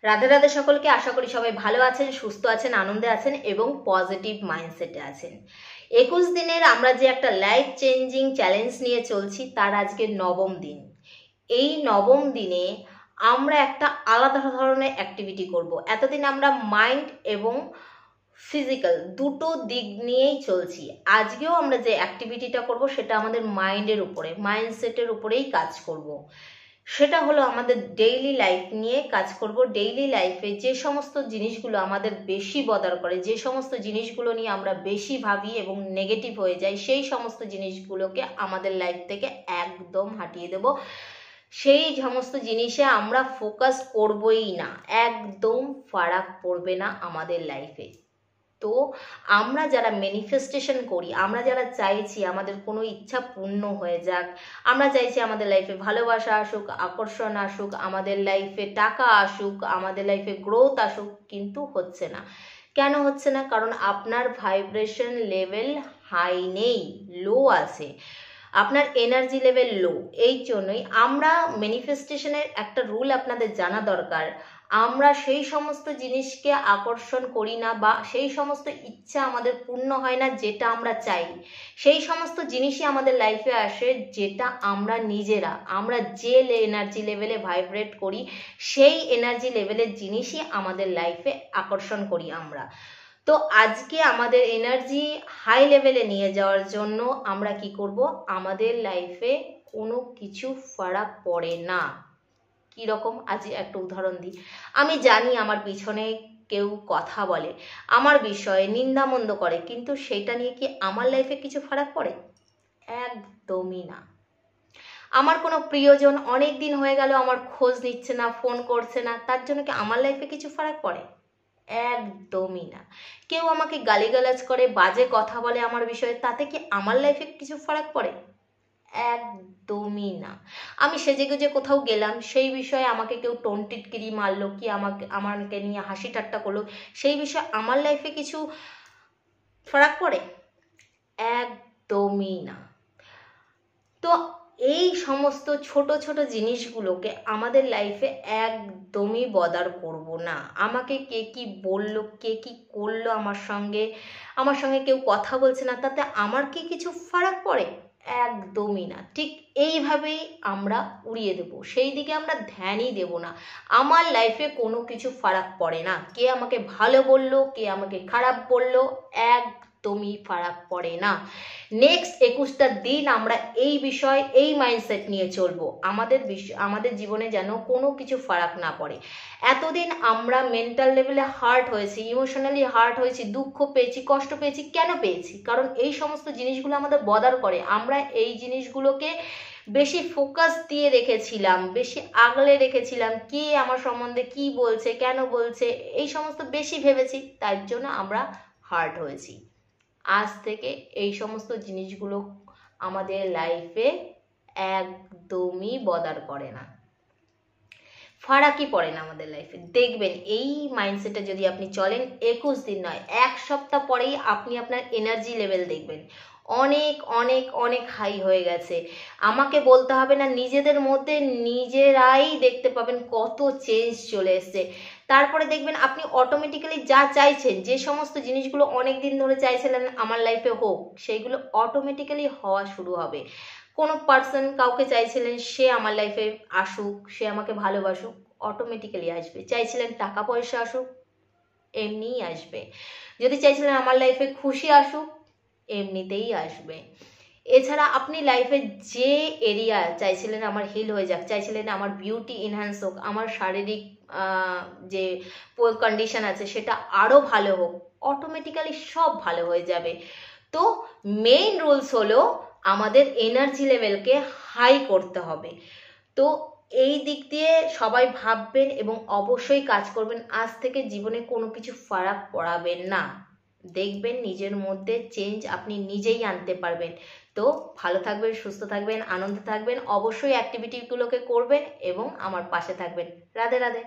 রাধে রাধে সকলকে। আশা করি সবাই ভালো আছেন, সুস্থ আছেন, আনন্দে আছেন এবং পজিটিভ মাইন্ডসেটে আছেন। 21 দিনের আমরা যে একটা লাইফ চেঞ্জিং চ্যালেঞ্জ নিয়ে চলছি, তার আজকে নবম দিন। এই নবম দিনে আমরা একটা আলাদা ধরনের অ্যাক্টিভিটি করব। এতদিন আমরা মাইন্ড এবং ফিজিক্যাল দুটো দিক নিয়েই চলছি। আজকেও আমরা যে অ্যাক্টিভিটিটা করব সেটা আমাদের মাইন্ডের উপরে, মাইন্ডসেটের উপরেই কাজ করব। সেটা হলো আমাদের ডেইলি লাইফ নিয়ে কাজ করব। ডেইলি লাইফে যে সমস্ত জিনিসগুলো আমাদের বেশি বদার করে, যে সমস্ত জিনিসগুলো নিয়ে আমরা বেশি ভাবি এবং নেগেটিভ হয়ে যাই, সেই সমস্ত জিনিসগুলোকে আমাদের লাইফ থেকে একদম হটিয়ে দেব। সেই সমস্ত জিনিসে আমরা ফোকাস করবই না, একদম ফারাক পড়বে না আমাদের লাইফে। তো আমরা যারা ম্যানিফেস্টেশন করি, আমরা যারা চাইছি আমাদের কোনো ইচ্ছা পূর্ণ হয়ে যাক, আমরা চাইছি আমাদের লাইফে ভালোবাসা আসুক, আকর্ষণ আসুক, আমাদের লাইফে টাকা আসুক, আমাদের লাইফে গ্রোথ আসুক, কিন্তু হচ্ছে না। কেন হচ্ছে না? কারণ আপনার ভাইব্রেশন লেভেল হাই নেই, লো আছে, আপনার এনার্জি লেভেল লো। এই জন্যই আমরা ম্যানিফেস্টেশনের একটা রুল আপনাদের জানা দরকার। আমরা সেই সমস্ত জিনিসকে আকর্ষণ করি না বা সেই সমস্ত ইচ্ছা আমাদের পূর্ণ হয় না যেটা আমরা চাই। সেই সমস্ত জিনিসই আমাদের লাইফে আসে যেটা আমরা নিজেরা, আমরা যে এনার্জি লেভেলে ভাইব্রেট করি, সেই এনার্জি লেভেলের জিনিসই আমাদের লাইফে আকর্ষণ করি আমরা। তো আজকে আমাদের এনার্জি হাই লেভেলে নিয়ে যাওয়ার জন্য আমরা কি করব? আমাদের লাইফে কোনো কিছু ফারাক পড়ে না। কি রকম? আজ একটা উদাহরণ দিই। আমি জানি আমার পিছনে কেউ কথা বলে, আমার বিষয়ে নিন্দামন্দ করে, কিন্তু সেটা নিয়ে কি আমার লাইফে কিছু ফারাক পড়ে? একদমই না। আমার কোনো প্রিয়জন অনেক দিন হয়ে গেল আমার খোঁজ নিচ্ছে না, ফোন করছে না, তার জন্য কি আমার লাইফে কিছু ফারাক পড়ে? একদমই না। কেউ আমাকে গালিগালাজ করে, বাজে কথা বলে আমার বিষয়ে, তাতে কি আমার লাইফে কিছু ফারাক পড়ে? একদমই না। আমি সেজেগুজে কোথাও গেলাম, সেই বিষয়ে আমাকে কেউ টিটকিরি মারলো, কি আমাকে নিয়ে হাসি ঠাট্টা করলো, সেই বিষয়ে আমার লাইফে কিছু ফারাক পড়ে? একদমই না। তো এই সমস্ত ছোট ছোট জিনিসগুলোকে আমাদের লাইফে একদমই বদার করব না। আমাকে কে কি বললো, কে কি করলো আমার সঙ্গে কেউ কথা বলছে না, তাতে আমার কি কিছু ফারাক পড়ে? একদমই না। ঠিক এইভাবেই আমরা উড়িয়ে দেব, সেই দিকে আমরা ধ্যানই দেব না। আমার লাইফে কোনো কিছু ফারাক পড়ে না। কে আমাকে ভালো বললো, কে আমাকে খারাপ বললো, একদমই ফারাক পড়ে না। নেক্সট 21টা দিন আমরা এই বিষয়, এই মাইন্ডসেট নিয়ে চলবো। আমাদের জীবনে যেন কোনো কিছু ফারাক না পড়ে। এতদিন আমরা মেন্টাল লেভেলে হার্ট হয়েছি, ইমোশনালি হার্ট হয়েছি, দুঃখ পেয়েছি, কষ্ট পেয়েছি। কেন পেয়েছি? কারণ এই সমস্ত জিনিসগুলো আমাদের বদার করে। আমরা এই জিনিসগুলোকে বেশি ফোকাস দিয়ে রেখেছিলাম, বেশি আগলে রেখেছিলাম, কে আমার সম্বন্ধে কি বলছে, কেন বলছে, এই সমস্ত বেশি ভেবেছি, তার জন্য আমরা হার্ট হয়েছি। আজ থেকে এই সমস্ত জিনিসগুলো আমাদের লাইফে একদমই বদার করে না, ফারাকই পড়ে না আমাদের লাইফে। দেখবেন এই মাইন্ডসেটে যদি আপনি চলেন, 21 দিন নয়, 1 সপ্তাহ পরেই আপনি আপনার এনার্জি লেভেল দেখবেন অনেক অনেক অনেক হাই হয়ে গেছে। আমাকে বলতে হবে না, নিজেদের মধ্যে নিজেরাই দেখতে পাবেন কত চেঞ্জ চলে এসছে। তারপরে দেখবেন আপনি অটোমেটিক্যালি যা চাইছেন, যে সমস্ত জিনিসগুলো অনেক দিন ধরে চাইছিলেন আমার লাইফে হোক, সেইগুলো অটোমেটিক্যালি হওয়া শুরু হবে। কোনো পার্সন, কাউকে চাইছিলেন সে আমার লাইফে আসুক, সে আমাকে ভালোবাসুক, অটোমেটিক্যালি আসবে। চাইছিলেন টাকা পয়সা আসুক, এমনিই আসবে। যদি চাইছিলেন আমার লাইফে খুশি আসুক, এমনিতেই আসবে। এছাড়া আপনি লাইফে যে এরিয়া চাইছিলেন আমার হিল হয়ে যাক, চাইছিলেন আমার বিউটি এনহ্যান্স হোক, আমার শারীরিক যে কন্ডিশন আছে সেটা আরও ভালো হোক, অটোমেটিক্যালি সব ভালো হয়ে যাবে। তো মেইন রুলস হলো আমাদের এনার্জি লেভেলকে হাই করতে হবে। তো এই দিক দিয়ে সবাই ভাববেন এবং অবশ্যই কাজ করবেন। আজ থেকে জীবনে কোনো কিছু ফারাক পড়াবেন না। দেখবেন নিজের মধ্যে চেঞ্জ আপনি নিজেই আনতে পারবেন। তো ভালো থাকবেন, সুস্থ থাকবেন, আনন্দে থাকবেন। অবশ্যই অ্যাক্টিভিটিগুলোকে করবেন এবং আমার পাশে থাকবেন। রাধে রাধে।